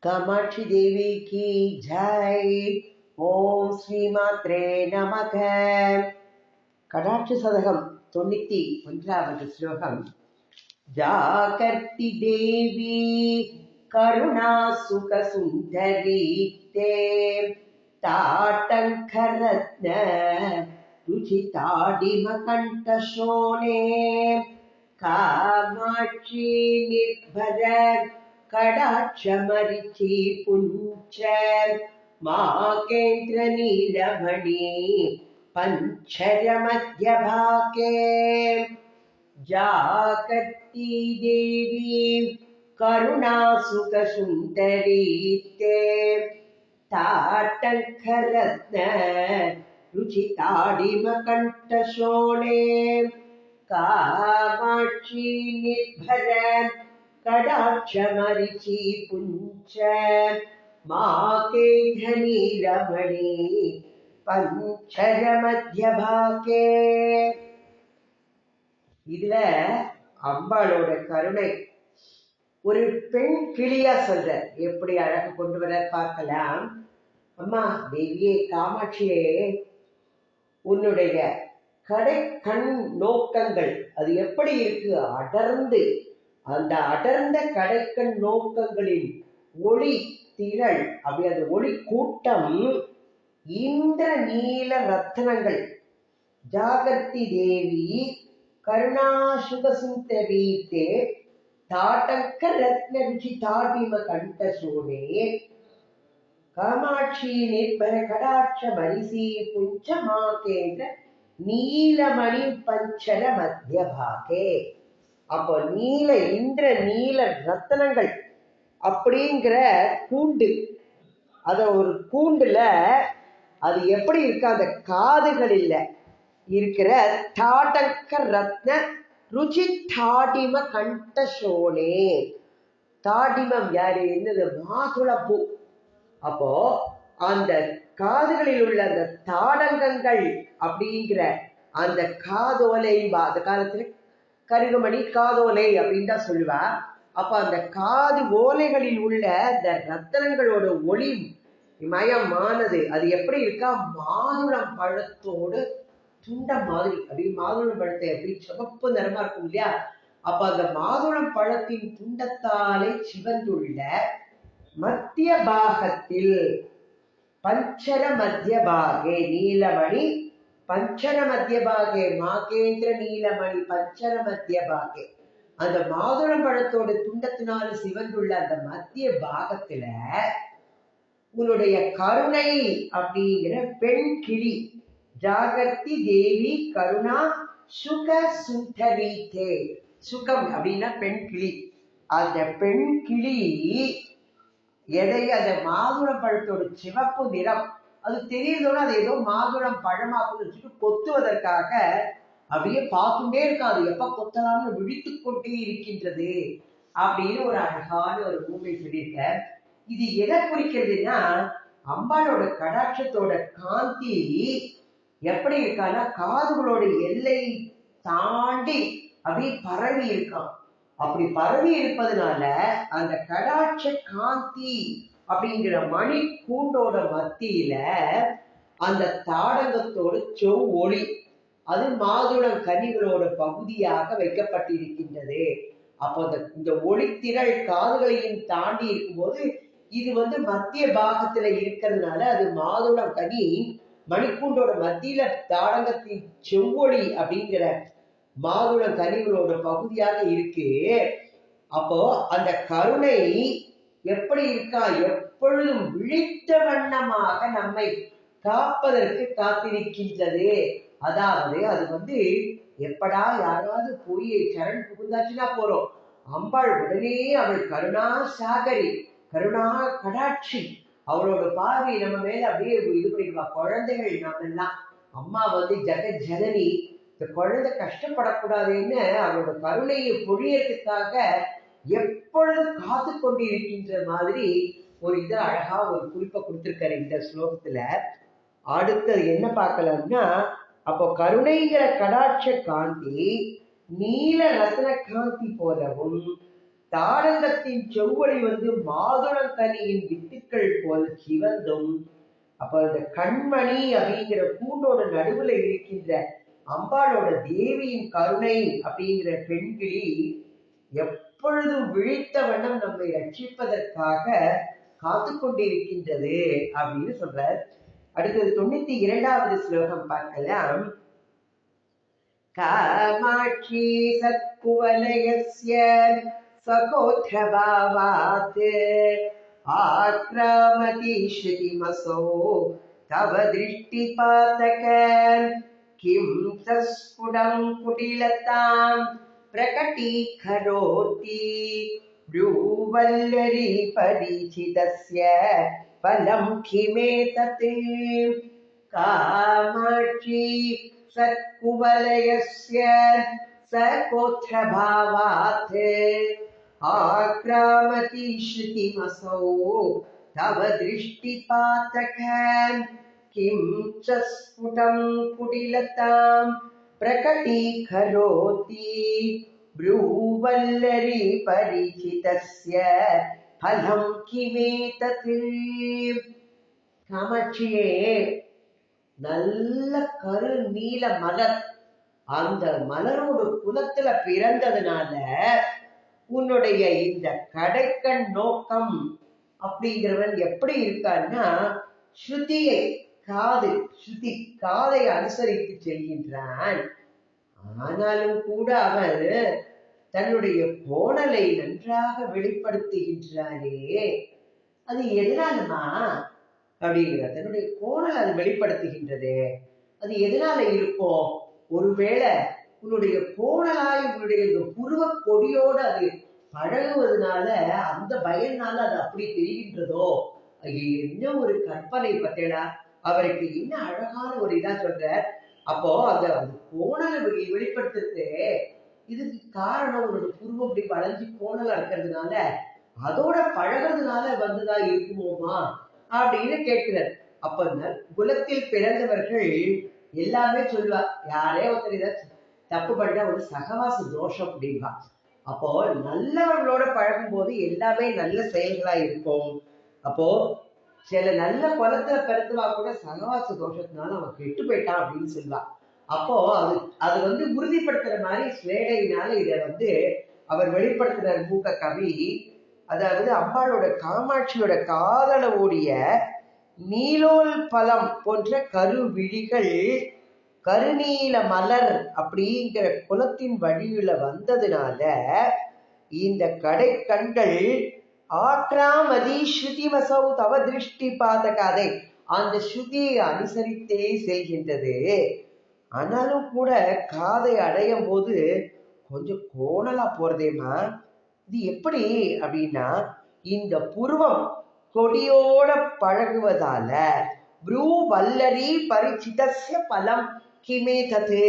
कामाक्षी देवी की जय। ओम श्री मात्रे नमः। कटाक्ष सदकम 91வது श्लोकम। जागर्ति देवी करुणा सुख सुंदरी ते ताटंकरत्न रुचिताडिम कंठशोणे कामाक्षी निर्भर कडाक्षमरिचि पुंच माकेन्द्र नीलमणि पंचर मध्यभागे जागर्ति देवी करुणा सुख सुंदरी ते ताटंकरत्न रुचिताडिम कंठशोणे कामाक्षी निर्भर कडाक्षमरिचि पुंच माकेन्द्रनीलमणि पंचर मध्यभागे। இதுல அம்பாளோட கருணை ஒரு பெண் கிளியா சொல்ற, எப்படி அழகு கொண்டு வர பார்க்கலாம். அம்மா தேவியே காமாட்சியே, உன்னுடைய கடை கண் நோக்கங்கள் அது எப்படி இருக்கு, அடர்ந்து அந்த அடர்ந்த கடைக்கண் நோக்கங்களின் ஒளி திரள், அப்படி அந்த ஒளி கூட்டம் இந்திர நீல ரத்னங்கள். ஜாகர்த்தி தேவி கருணா சுகசுந்தரி தே தாட்டங்க ரத்ன ருச்சி தாடிம கண்டசோனே காமாட்சி நிர்பர கடாட்ச மரிசி புஞ்சமாகேந்திர நீலமணி பஞ்சர மத்தியபாகே. அப்போ நீல இந்திர நீல ரத்தனங்கள் அப்படிங்கிற கூண்டு, அத ஒரு கூண்டுல அது எப்படி இருக்கு, அந்த காதுகளில் இருக்கிற தாடங்க ரத்ன ருச்சி தாடிம கண்டசோனே. தாடிமம் யாரு, என்னது, மாதுளப்பூ. அப்போ அந்த காதுகளில் உள்ள அந்த தாடங்கங்கள் அப்படிங்கிற அந்த காதோலை, அந்த காலத்துல கருகமணி காதோலை அப்படின்னு தான் சொல்லுவா. அப்ப அந்த காது ஓலைகளில் உள்ள அந்த ரத்தனங்களோட ஒளி மயமானது அது எப்படி இருக்கா, மாதுளம் பழத்தோடு துண்டம் மாதிரி. அப்படி மாதுளம் பழத்தை எப்படி சிவப்பு நிறமா இருக்கும் இல்லையா, அப்ப அந்த மாதுளம் பழத்தின் துண்டத்தாலே சிவந்துள்ள மத்திய பாகத்தில் பஞ்சர மத்திய பாகே நீலமணி பஞ்சர மத்திய பாகே மாகேந்திர நீலமணி பஞ்சர மத்திய பாகே. அந்த மாதுளம் பழத்தோட துண்டத்தினால சிவந்துள்ள அந்த மத்திய பாகத்துல உன்னுடைய கருணை அப்படிங்கிற பெண் கிளி ஜாகர்த்தி தேவி கருணா சுக சுந்தரி தே. சுகம் அப்படின்னா பெண் கிளி. அந்த பெண் கிளி எதை, அந்த மாதுளம் பழத்தோட சிவப்பு நிறம் அது தெரியுதோட அது ஏதோ மாதுளம் பழமாக்குன்னு வச்சுட்டு கொத்துவதற்காக அப்படியே பார்த்துட்டே இருக்கா, அது எப்ப கொத்தலாம்னு விழித்து கொண்டே இருக்கின்றது அப்படின்னு ஒரு அழகான ஒரு பூமி சொல்லியிருக்க. இது எதை குறிக்கிறதுனா, அம்பாளோட கடாட்சத்தோட காந்தி எப்படி இருக்கான்னா காதுகளோட எல்லை தாண்டி அப்படி பரவி இருக்கான். அப்படி பரவி இருப்பதனால அந்த கடாட்ச காந்தி அப்படிங்கிற மணி கூண்டோட மத்தியில அந்த தாடங்கத்தோட செவ் ஒளி அது மாதுளம் கனிகளோட பகுதியாக வைக்கப்பட்டிருக்கின்றது. அப்போ இந்த ஒளித்திரள் காதுகளையும் தாண்டி இருக்கும்போது இது மத்திய பாகத்துல இருக்கிறதுனால அது மாதுளம் கனி மணிக்கூண்டோட மத்தியில தாடங்கத்தின் செவ்வொளி அப்படிங்கிற மாதுளம் கனிகளோட பகுதியாக இருக்கு. அப்போ அந்த கருணை எப்படி இருக்கா, எப்பொழுதும் விழித்த வண்ணமாக நம்மை காப்பதற்கு காத்திருக்கின்றது. அதாவது அது எப்படா யாராவது போய் சரண் புகுந்தாச்சுன்னா போறோம், அம்பாள் உடனே அவள் கருணா சாகரி கருணா கடாட்சி, அவளோட பார்வை நம்ம மேல அப்படியே இது பண்ணிடுவா. குழந்தைகள் நாம எல்லாம் அம்மா ஜெகத் ஜனனி, இந்த குழந்தை கஷ்டப்படக்கூடாதுன்னு அவளோட கருணையை பொழியறதுக்காக எப்பொழுதும் காத்து கொண்டிருக்கின்ற மாதிரி ஒரு இதை அழகா ஒரு குறிப்பை கொடுத்திருக்காரு இந்த ஸ்லோகத்துல. அடுத்தது என்ன பார்க்கலாம்னா, அப்போ கருணைங்கிற கடாட்ச காந்தி நீல ரத்ன காந்தி போலவும் தாடங்கத்தின் செவ்வொளி மாதுளங்கனியின் வித்துக்கள் போல் சிவந்தும், அப்ப இந்த கண்மணி அப்படிங்கிற கூண்டோட நடுவுல இருக்கின்ற அம்பாளோட தேவியின் கருணை அப்படிங்கிற பெண்கிளி எப்பொழுதும் விழித்த வண்ணம் நம்மை ரட்சிப்பதற்காக காத்து கொண்டிருக்கின்றது அப்படின்னு சொல்றார். அடுத்தது 92வது ஸ்லோகம் பார்க்கலாம். காமாட்சி சத்குவலயஸ்ய சகோத்ரபாவாத் ஆக்ராமதி ஸ்ருதிமசோ தவ திருஷ்டிபாதகம் கிம் தஸ்புடம் குடிலதாம் பிரகடீகரோதி ப்ரூவல்லரி பரிசிதஸ்ய பலம் கிமேதத். காமாட்சி சத்குவலயஸ்ய சகோத்ரபாவாத் ஆக்ராமதி ஸ்ருதிமசோ தவ திருஷ்டிபாதகம் கிம் ச ஸ்புடம் குடிலதாம் பிரகடீகரோதி ப்ரூவல்லரி பரிசிதஸ்ய பலம் கிமேதத். காமாட்சியே, நல்ல கரு நீல மலர், அந்த மலரோட குலத்துல பிறந்ததுனால உன்னுடைய இந்த கடைக்கண் நோக்கம் அப்படிங்கிறவன் எப்படி இருக்கான்னா, ஸ்ருதியை காதை அனுசரித்து செல்கின்றான். ஆனாலும் கூட அவன் தன்னுடைய கோணலை நன்றாக வெளிப்படுத்துகின்றானே, அது எதனாலமா அப்படிங்கிற தன்னுடைய கோணல் அது வெளிப்படுத்துகின்றது. அது எதனால இருக்கும்? ஒருவேளை உன்னுடைய கோணலாய் உன்னுடைய புருவ கொடியோடு அது பழகுவதனால, அந்த பயனால அது அப்படி தெரிகின்றதோ? என்ன ஒரு கற்பனை பத்தேடா! அவருக்கு என்ன அழகான ஒரு இதா சொல்ற. அப்போ அந்த கோணலை வெளிப்படுத்துறது, இதுக்கு காரணம் உன்னோட புருவம் அப்படி வளைஞ்சு கோணலா இருக்கிறதுனால, அதோட பழகிறதுனால வந்ததா இருக்குமோமா அப்படின்னு கேட்கிறார். அப்ப குலத்தில் பிறந்தவர்கள் எல்லாமே சொல்லுவா, யாரே ஒருத்தர் ஏதாச்சும் தப்பு பண்ணா ஒரு சகவாச தோஷம் அப்படின்பா. அப்போ நல்லவர்களோட பழகும் போது எல்லாமே நல்ல செயல்களா இருக்கும். அப்போ சில நல்ல குலத்துல பிறந்தவா கூட சகவாச தோஷத்தினால அவன் கெட்டு போயிட்டான் அப்படின்னு சொல்லுவா. அப்போ அது உறுதிப்படுத்துற மாதிரி ஸ்லேடையினால இதை அவர் வெளிப்படுத்துற மூக்க கவி. அதாவது அம்பாளோட காமாட்சியோட காதல ஓடிய நீலோல் பலம் போன்ற கருவிழிகள் கருநீல மலர் அப்படிங்கிற குலத்தின் வழியில வந்ததுனால இந்த கடை கண்கள் ஆக்ராமதி ஸ்ருதிமசௌ தவ திருஷ்டி பாதகாதை, அந்த ஸ்ருதியை அனுசரித்தே செல்கின்றது. ஆனாலும் கூட காதை அடையும் போது கொஞ்சம் கோணலா போறதேமா. இது எப்படி அப்படின்னா, இந்த புருவம் கொடியோட பழகுவதால ப்ரூ வல்லரி பரிசிதஸ்ய பலம் கிமேதது,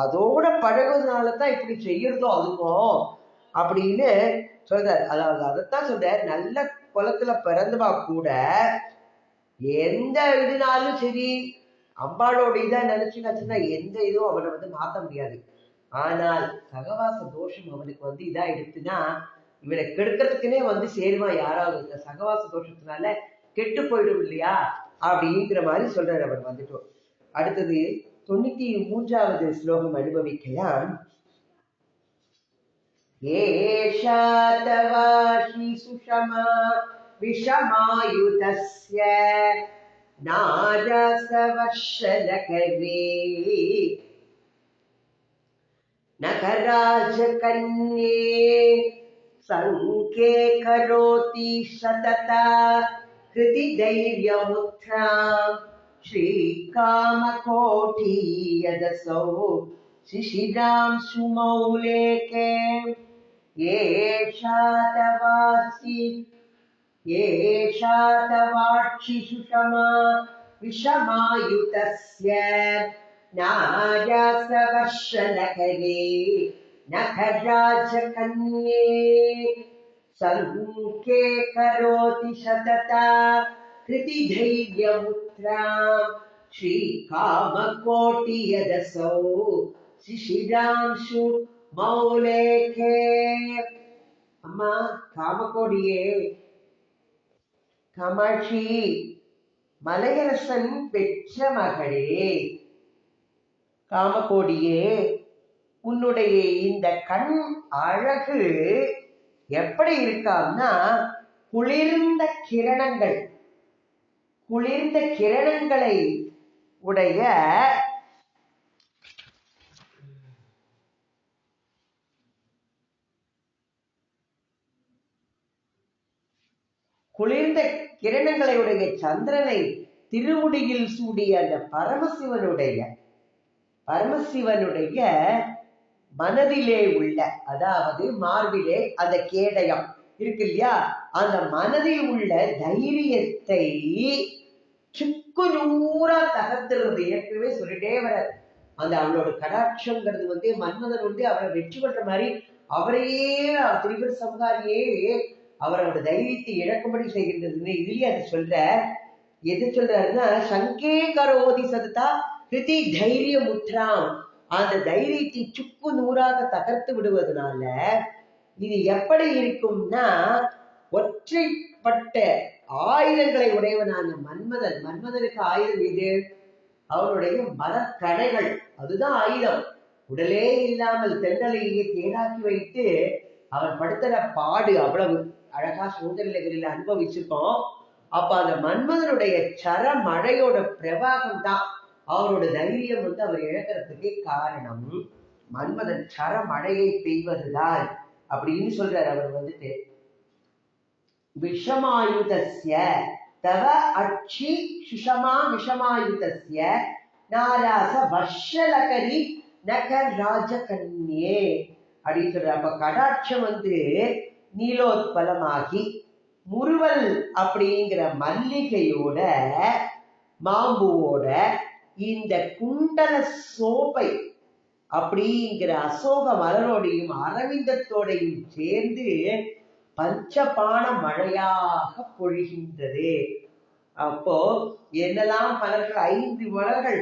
அதோட பழகுவதனாலதான் இப்படி செய்யறதோ அதுவும் அப்படின்னு சொல்றார். அதாவது அதைத்தான் சொல்ற, நல்ல குலத்துல பிறந்தவா கூட எந்த இதுனாலும் சரி அம்பாளோட இதா நினைச்சுன்னா எந்த இதுவும் அவனை மாத்த முடியாது. ஆனால் சகவாச தோஷம் அவனுக்கு இதா எடுத்துன்னா இவனை கெடுக்கிறதுக்குன்னே சேருவான் யாராவது. இந்த சகவாச தோஷத்தினால கெட்டு போயிடும் இல்லையா அப்படிங்கிற மாதிரி சொல்றாரு அவர். அடுத்தது 93வது ஸ்லோகம் அனுபவிக்கலாம். ஏஷா தவாஹி சுஷமா விஷமாயுதஸ்ய நாராசவர்ஷலகவே நகராஜகன்யே சங்கே கரோதி சததா கிருதி தைரியமுத்ராம் ஸ்ரீகாமகோட்டி யதசௌ சிசிராம் சுமௌலேகே ஏஷா தவாட்சி சுஷமா விஷமாயுதஸ்ய நாராசவர்ஷலகவே நகராஜகன்யே சங்கே கரோதி சததா கிருதி தைரியமுத்ராம் ஸ்ரீகாமகோட்டி யதசௌ சிசிராம்சு மௌலேகே. அம்மா காமகோடியே, காமாட்சி, மலையரசன் பெற்ற மகளே, காமகோடியே, உன்னுடைய இந்த கண் அழகு எப்படி இருக்கான்னா, குளிர்ந்த கிரணங்களை உடைய சந்திரனை திருமுடியில் சூடிய அந்த பரமசிவனுடைய மனதிலே உள்ள, அதாவது மார்பிலே அந்த கேடயம் இருக்கு இல்லையா, அந்த மனதில் உள்ள தைரியத்தை சுக்கு நூறா தகர்த்துறது. ஏற்கனவே சொல்லிட்டே வர அந்த அவளோட கடாட்சங்கிறது மன்மதன் அவரை வெற்றி பண்ற மாதிரி அவரையே திரிபுர சம்ஹாரியே அவரோட தைரியத்தை இழக்கும்படி செய்கின்றதுன்னு இதுலயே அது சொல்ற. எது சொல்றாருன்னா, சங்கே கரோதி சததா கிருதி தைரிய முத்ராம், அந்த தைரியத்தை சுக்கு நூறாக தகர்த்து விடுவதனால இது எப்படி இருக்கும்னா, ஒற்றைப்பட்ட ஆயுதங்களை உடையவனான மன்மதனுக்கு ஆயுதம் இது அவனுடைய மரக்கடைகள், அதுதான் ஆயுதம். உடலே இல்லாமல் தென்றலையே தேடாக்கி வைத்து அவன் படுத்துற பாடு அவ்வளவு அழகா சோதனைகளில் அனுபவிச்சிருக்கோம். அப்ப அந்த மன்மதனுடைய சரமழையோட பிரவாகம் தான் அவரோட தைரியம் அவர் இழக்கிறதுக்கே காரணம். மன்மதன் சரமழையை பெய்வதுதான் அப்படின்னு சொல்றார். அவர் விஷமாயுதஸ்ய தவ அட்சி சுஷமா விஷமாயுதஸ்ய நாராச வர்ஷலகரி நகர் ராஜகன்யே அப்படின்னு சொல்ற. அப்ப கடாட்சம் நீலோத்பலமாகி முறுவல் அப்படிங்கிற மல்லிகையோட மாம்புவோட இந்த குண்டல சோப்பை அப்படிங்கிற அசோக மலரோடையும் அரவிந்தத்தோடையும் சேர்ந்து பஞ்சபான மழையாக பொழிகின்றது. அப்போ என்னெல்லாம் மலர்கள், 5 மலர்கள்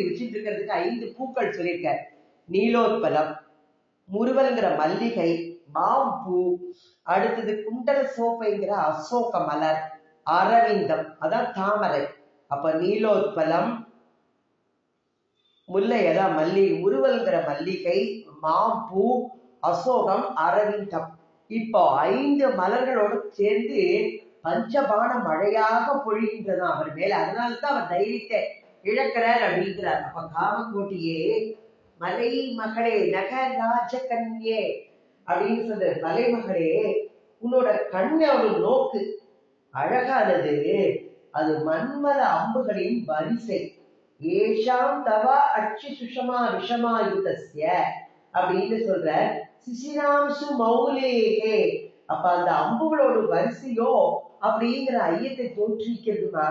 வச்சுட்டு இருக்கிறதுக்கு 5 பூக்கள் சொல்லியிருக்க. நீலோத்பலம், முறுவல்ங்கிற மல்லிகை, மாம்பூ, அடுத்தது குண்டல சோப்பைங்கிற அசோக மலர், அரவிந்தம் அதான் தாமரை. அப்ப நீலோத்பலம், முல்லை அதான் மல்லிகை, முறுவல்ங்கிற மல்லிகை, மாம்பூ, அசோகம், அரவிந்தம். இப்போ 5 மலர்களோடு சேர்ந்து பஞ்சபான மழையாக பொழிகின்றதான் அவர் மேல. அதனால்தான் அவர் தைரியத்தை இழக்கிறார் அப்படிங்கிறார். அப்ப காமகோட்டியே, மலை மகளே, நகராஜ கன்யே அப்படின்னு சொல்ற மலைமகளே, உன்னோட கண்ணோட நோக்கு அழகானது. அது மன்மத அம்புகளின் வரிசை. ஏஷாம் தவா அட்சி சுஷமா விஷமாயுதஸ்ய அப்படின்னு சொல்ற. சிசிராம்சு மௌலேகே, அப்ப அந்த அம்புகளோட வரிசையோ அப்படிங்கிற ஐயத்தை தோற்றுவிக்கிறதுமா.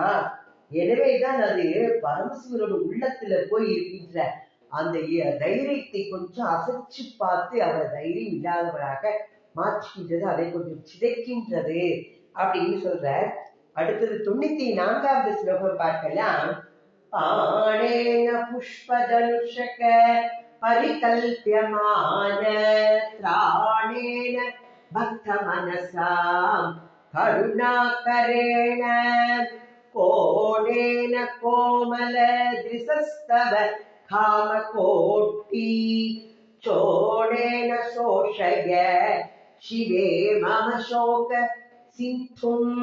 எனவேதான் அது பரமசிவனோட உள்ளத்துல போய் இருக்கின்ற அந்த தைரியத்தை கொஞ்சம் அசைச்சு பார்த்து அவரை தைரியம் இல்லாதவராக மாற்றுகின்றது, அதை கொஞ்சம் சிதைக்கின்றது அப்படின்னு சொல்ற. அடுத்தது 94வது ஸ்லோகம் பார்க்கலாம். பாணேன புஷ்பதனுஷக பரிகல்ப்யமான திராணேன பக்த மனசாம் கருணாகரேண கோணேன கோமல திரிசஸ்தவ காமகோட்டி சோணேன சோஷய சிவே மம சோக சிந்தும்.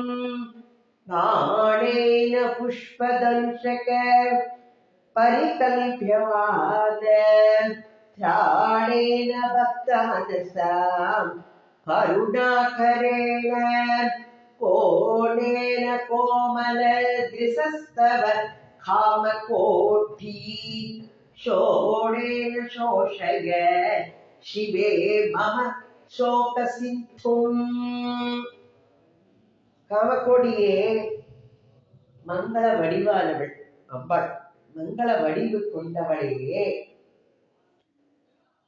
பாணேன புஷ்பதனுஷக பரிகல்ப்யமான திராணேன பக்த மனசாம் கருணாகரேண கோணேன கோமல திரிசஸ்தவ காமகோட்டி சோணேன சோஷய சிவே மம சோக சிந்தும். காமகோடியே, மங்கள வடிவானவள் அம்பாள், மங்கள வடிவு கொண்டவளையே,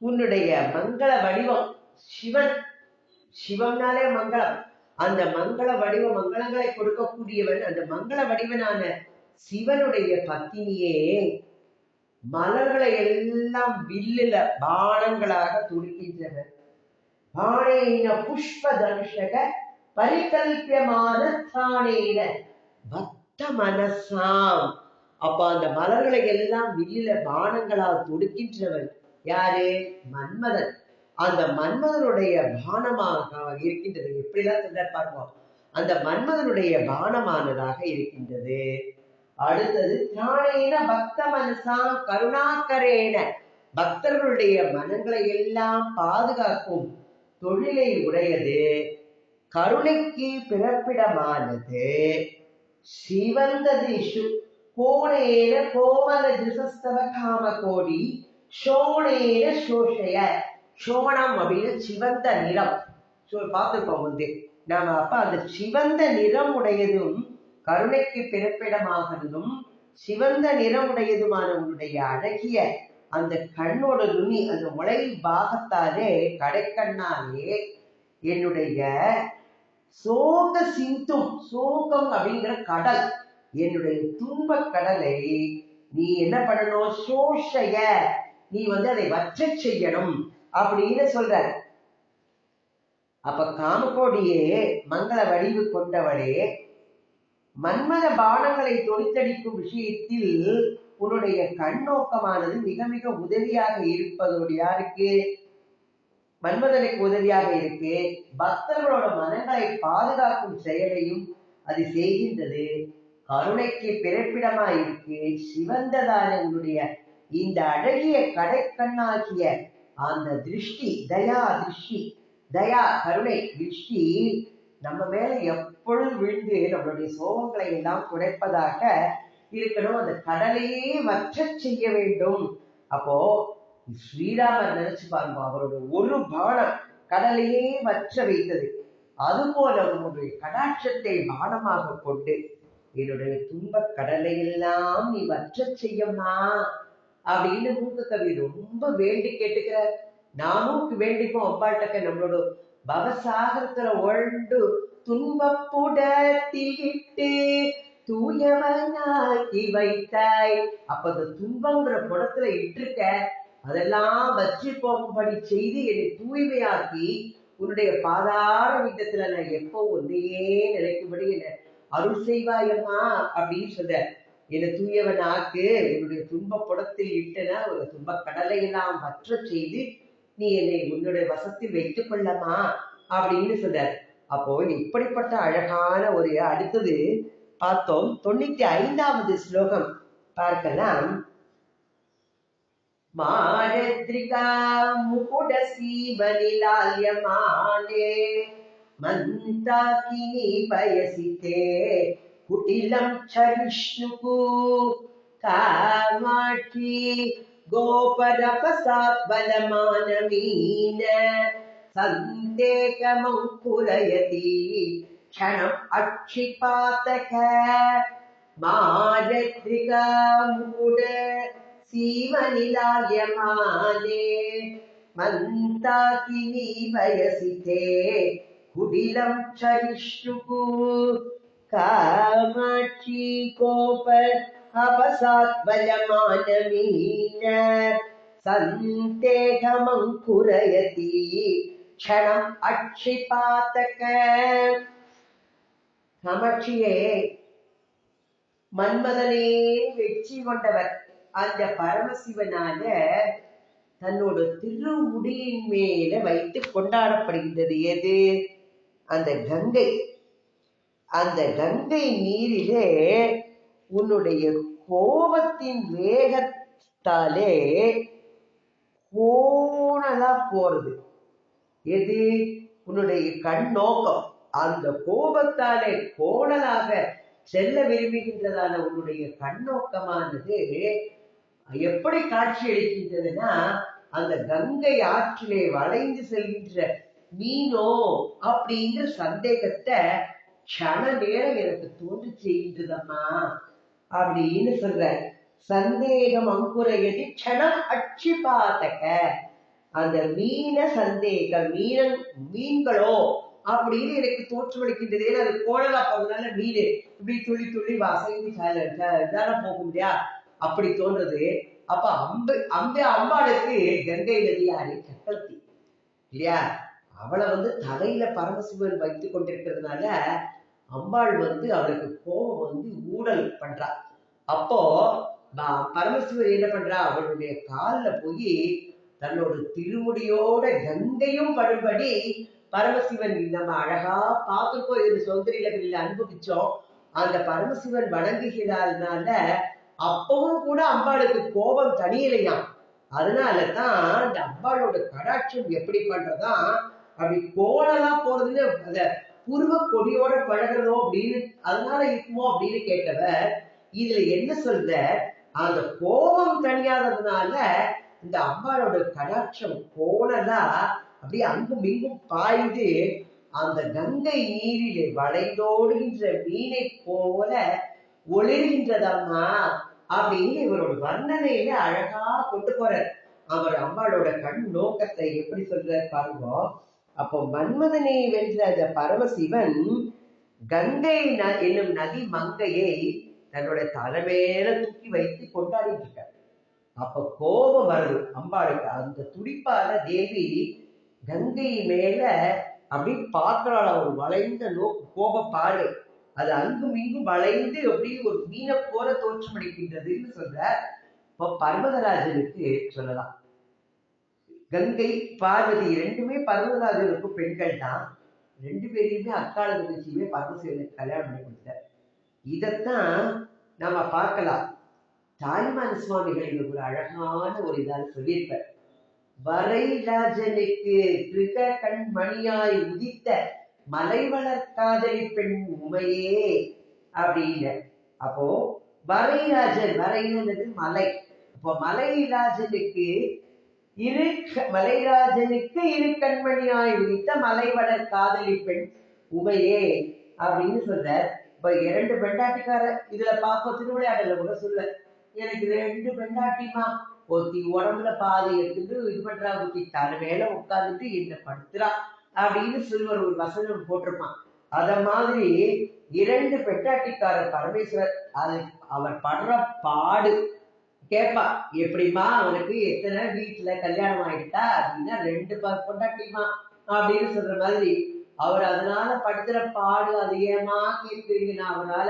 உன்னுடைய மங்கள வடிவம் சிவன். சிவம்னாலே மங்களம். அந்த மங்கள வடிவ மங்களங்களை கொடுக்கக்கூடியவன் அந்த மங்கள வடிவனான சிவனுடைய பத்தினியே, மலர்களை எல்லாம் வில்லுல பானங்களாக துடிக்கின்றவன். பாணேன புஷ்ப தனுஷக பரிகல்பியமான தானேன பக்த மனசாம். அப்ப அந்த மலர்களை எல்லாம் வில்லில பானங்களால் தொடுக்கின்றவன் யாரு? மன்மதன். அந்த மன்மதனுடைய பானமாக இருக்கின்றது. எப்படிலாம் சொல்ற பார்ப்போம். அந்த மன்மதனுடைய பானமானதாக இருக்கின்றது. அடுத்தது திராணேன பக்த மனசா கருணாகரேன, பக்தர்களுடைய மனங்களை எல்லாம் பாதுகாக்கும் தொழிலை உடையது, கருணைக்கு பிறப்பிடமானது. சிவந்ததிஷு கோணேன கோமல ஜிசஸ்தவ காம கோடி சோணேன சோஷய. சோணம் அப்படின்னு சிவந்த நிறம் பார்த்துருக்கோம் வந்து நாம. அப்ப அந்த சிவந்த நிறம் உடையதும் கருணைக்கு பிறப்பிடமாகிறதும் சிவந்த நிறம் உடையதுமான உன்னுடைய அழகிய அந்த கண்ணோட நுனி, அந்த முளை பாகத்தாலே கடைக்கண்ணாலே என்னுடைய சோக சிந்தும், சோகம் அப்படிங்கிற கடல், என்னுடைய துன்ப கடலை நீ என்ன பண்ணணும்? சோஷய, நீ வந்து அதை வற்ற செய்யணும் அப்படின்னு சொல்ற. அப்ப காமகோடியே மங்கள வடிவு கொண்டவளே, மன்மத பானங்களை தொடுத்தடிக்கும் விஷயத்தில் உன்னுடைய கண்ணோக்கமானது மிக மிக உதவியாக இருப்பதோடு யாருக்கு? மன்மதனுக்கு உதவியாக இருக்கு. பக்தர்களோட மனங்களை பாதுகாக்கும் செயலையும் அது செய்கின்றது. கருணைக்கு பிறப்பிடமா இருக்கு. சிவந்ததான உன்னுடைய இந்த அழகிய கடைக்கண்ணாகிய அந்த திருஷ்டி, தயா திருஷ்டி, தயா கருணை திருஷ்டி நம்ம மேல எப்பொழுதும் விழுந்து நம்மளுடைய சோகங்களை எல்லாம் துடைப்பதாக இருக்கணும். அந்த கடலையே வற்ற செய்ய வேண்டும். அப்போ ஸ்ரீராமர் நினைச்சு பாருங்க, அவரோட ஒரு பானம் கடலையே வற்ற வைத்தது. அதுபோல உன்னுடைய கடாட்சத்தை பானமாக கொண்டு என்னுடைய துன்ப கடலை எல்லாம் நீ வற்ற செய்யமா அப்படின்னு மூக்க கவி ரொம்ப வேண்டி கேட்டுக்கிறார். நாமும் வேண்டிப்போம் அம்பாட்டக்க, நம்மளோட பவசாகரத்துல ஒழ்ந்து துன்பப்புடத்திட்டு தூயவனாக்கி வைத்தாய். அப்ப அந்த துன்பங்கிற புடத்துல இட்டிருக்க, அதெல்லாம் வச்சு போகும்படி செய்து என்னை தூய்மையாக்கி உன்னுடைய பாதார விதத்துல நான் எப்போ ஒன்றையே நினைக்கும்படி என்ன அருள் செய்வாயம்மா அப்படின்னு சொல்ற. என்னை தூயவன் ஆக்கு, என்னுடைய துன்ப புடத்தில் இட்டனா ஒரு துன்ப கடலை எல்லாம் வற்ற செய்து நீ என்னை உன்னுடைய வசத்தில் வைத்துக் கொள்ளமா அப்படின்னு சொல்ற. அப்போ இப்படிப்பட்ட அழகான ஒரு அடுத்தது பார்த்தோம். 95வது ஸ்லோகம் பார்க்கலாம். மாரத்ரிகா முகுட சீவனிலால்யமானே மந்தாகினி பயசிதே குட்டிலம் சரிஷ்ணுகு காமாட்சி கோபரபசாத் பலமானமீன சந்தேகமங்குரயதி க்ஷணம் அக்ஷிபாதக. மாரத்ரிகா முகுட சீவனிலால்யமானே மந்தாகினி பயசிதே குடிலம் சரிஷ்ணுகு காமாட்சி கோப அபசாத் பலமானமீன சந்தேகமங்குரயதி க்ஷணம் அக்ஷிபாதக. காமாட்சியே, மன்மதனே வெற்றி கொண்டவர் அந்த பரமசிவனால தன்னோட திருமுடியின் மேல வைத்து கொண்டாடப்படுகின்றது. எது? அந்த கங்கை. அந்த கங்கை நீரிலே உன்னுடைய கோபத்தின் வேகத்தாலே கோணலா போறது. எது? உன்னுடைய கண் நோக்கம். அந்த கோபத்தாலே கோணலாக செல்ல விரும்புகின்றதான உன்னுடைய கண்ணோக்கமானது எப்படி காட்சி அளிக்கின்றதுன்னா, அந்த கங்கை ஆற்றிலே வளைந்து செல்கின்ற மீனோ அப்படிங்கிற சந்தேகத்தை க்ஷண நேரம் எனக்கு தோன்று செய்கின்றதம்மா அப்படின்னு சொல்ற. சந்தேகம் அங்குரையதி க்ஷணம் அக்ஷிபாதக. அந்த மீன சந்தேகம், மீன்களோ அப்படின்னு எனக்கு தோற்றமளிக்கின்றது. ஏன்னா அது கோணலா போறதுனால மீன் இப்படி துள்ளி துள்ளி வசைந்து தானே போகும் இல்லையா, அப்படி தோன்றது. அப்ப அம்பாளுக்கு கங்கை நதி யாரு? சக்கரத்தி இல்லையா? அவளை தலையில பரமசிவன் வைத்துக் கொண்டிருக்கிறதுனால அம்பாள் அவளுக்கு கோபம் ஊடல் பண்றா. அப்போ பரமசிவன் என்ன பண்றா, அவளுடைய காலில் போய் தன்னோட திருமுடியோட கங்கையும் படும்படி பரமசிவன் நம்ம அழகா பார்த்துருக்கோம். இது சௌந்தரியலகரியில அனுபவிச்சோம். அந்த பரமசிவன் வணங்குகிறாள்னால அப்பவும் கூட அம்பாளுக்கு கோபம் தனியலையாம். அதனாலதான் அந்த அம்பாளோட கடாட்சம் எப்படி பண்றதா, அப்படி கோணலா போறதுன்னு அத புருவ கொடியோட பழகிறதோ அப்படின்னு அதனால இருக்குமோ அப்படின்னு கேட்டவர் இதுல என்ன சொல்ற, அந்த கோபம் தனியாததுனால இந்த அம்பாளோட கடாட்சம் கோணலா அப்படியே அங்கும் இங்கும் பாய்ந்து அந்த கங்கை நீரிலே வளைந்தோடுகின்ற மீனை போல ஒளிர்கின்றதம்மா அப்படின்னு இவரோட வர்ணனையில அழகா கொண்டு போறார். அவர் அம்பாளோட கண் நோக்கத்தை எப்படி சொல்றாரு பாருங்க. அப்போ மன்மதனை வென்ற அந்த பரமசிவன் கங்கை என்னும் நதி மங்கையை தன்னோட தலைமையில தூக்கி வைத்து கொண்டாடிட்டு இருக்கார். அப்ப கோபம் வருது அம்பாளுக்கு. அந்த துடிப்பால தேவி கங்கை மேல அப்படி பார்க்கிறாள். அவர் வளைந்த நோக்கு கோப பாரு அது அங்கும் இங்கும் வளைந்து அப்படி ஒரு மீனை போல தோற்றமளிக்கின்றதுன்னு சொல்ற. இப்போ பர்வதராஜனுக்கு சொல்லலாம். கங்கை பார்வதி ரெண்டுமே பர்வதராஜனுக்கு பெண்கள் தான். ரெண்டு பேரையுமே அக்கால தங்கச்சியுமே பரமசிவனுக்கு கல்யாணம் பண்ணி கொடுத்தார். இதைத்தான் நம்ம பார்க்கலாம். தாய்மான சுவாமிகள் இது ஒரு அழகான ஒரு இதால சொல்லியிருப்பார். வரைராஜனுக்கு கிருக கண்மணியாய் உதித்த மலைவளர் காதலி பெண் உமையே அப்படின்னு. அப்போ வரைராஜன், வரைனது மலை. அப்போ மலைராஜனுக்கு இரு கண்மணியாய் உதித்த மலைவளர் காதலி பெண் உமையே அப்படின்னு சொல்ற. இப்ப 2 பெண்டாட்டிக்கார இதுல பார்ப்போம். திருவிளையாடல கூட சொல்ல, எனக்கு 2 பெண்டாட்டிமா, ஒருத்தி உடம்புல பாதி எடுத்துட்டு இது பண்றா, ஒருத்தி தலை மேல உட்காந்துட்டு என்ன படுத்துறா அப்படின்னு சொல்லுவார். ஒரு வசனம் போட்டிருப்பான். அத மாதிரி 2 பெண்டாட்டிக்கார பரமேஸ்வரர். அது அவர் படுற பாடு கேட்பா, எப்படிமா அவனுக்கு எத்தனை வீட்டுல கல்யாணம் ஆயிட்டா அப்படின்னா 2 பொண்டாட்டிமா அப்படின்னு சொல்ற மாதிரி அவர் அதனால படுத்துற பாடு. அது ஏமா கேட்குறீங்க, நான் அவரால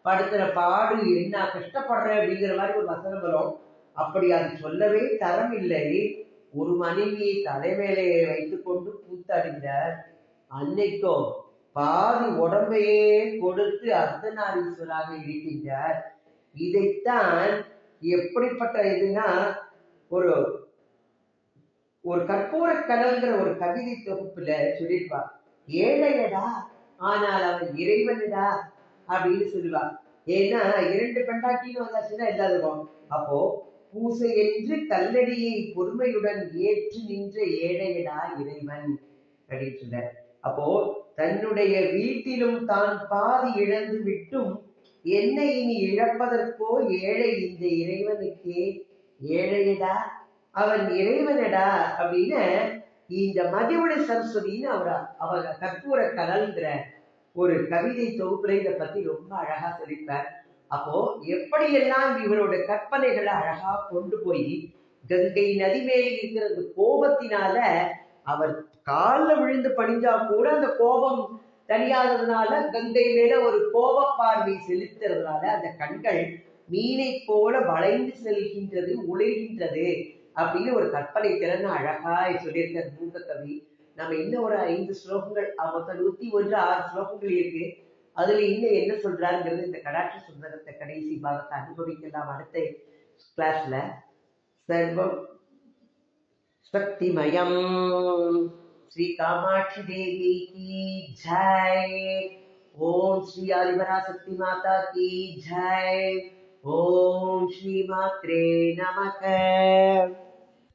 படுத்துற பாடு என்ன கஷ்டப்படுறேன் அப்படிங்கிற மாதிரி ஒரு வசனம் வரும். அப்படி அது சொல்லவே தரம் இல்லை. ஒரு மனைவியை தலைமையிலே வைத்துக் கொண்டு கூத்தாடுகிறார். அன்னைக்கோ பாதி உடம்பையே கொடுத்து அர்த்தநாரீஸ்வராக இருக்கின்றார். இதைத்தான் எப்படிப்பட்ட இதுன்னா, ஒரு ஒரு கற்பூர கடல்கிற ஒரு கவிதை தொகுப்புல சொல்லியிருப்பார். ஏழையடா ஆனால் அவன் இறைவனடா அப்படின்னு சொல்லுவார். ஏன்னா 2 பெண்டாட்டின்னு வந்தாச்சுன்னா எல்லாருக்கும். அப்போ பூசை என்று கல்லடியை பொறுமையுடன் ஏற்று நின்ற ஏழையடா இறைவன் அப்படின்னு சொல்ற. அப்போ தன்னுடைய வீட்டிலும் தான் பாதி இழந்து விட்டும் என்னை இனி இழப்பதற்கோ ஏழை இந்த இறைவனுக்கே ஏழையடா அவன் இறைவனடா அப்படின்னு இந்த மதிவுடை சரஸ்வதினு அவர் கற்பூர கடல்ங்கிற ஒரு கவிதை தொகுப்புல இதை பத்தி ரொம்ப அழகா சொல்லிப்பார். அப்போ எப்படியெல்லாம் இவரோட கற்பனைகளை அழகா கொண்டு போய் கங்கை நதி மேல் இருக்கிறது கோபத்தினால அவர் காலில் விழுந்து பணிஞ்சா கூட அந்த கோபம் தனியாததுனால கங்கை மேல ஒரு கோப பார்வை செலுத்துறதுனால அந்த கண்கள் மீனை போல வளைந்து செல்கின்றது, ஒளிர்கின்றது அப்படின்னு ஒரு கற்பனை திறன் அழகாய் சொல்லியிருக்கார் மூத்த கவி. நம்ம இன்னும் ஒரு 5 ஸ்லோகங்கள், மொத்தம் 101 6 ஸ்லோகங்கள் இருக்கு. அதுல இன்னும் என்ன சொல்றாருங்கிறது இந்த கடாட்ச சுந்தரத்தை கடைசி பாகத்தை அனுபவிக்கலாம் அடுத்த கிளாஸ்ல. சர்வம் சக்திமயம். श्री कामाक्षी देवी की जय। ओम श्री आदिपराशक्ति माता की जय। ओम श्री मात्रे नमः।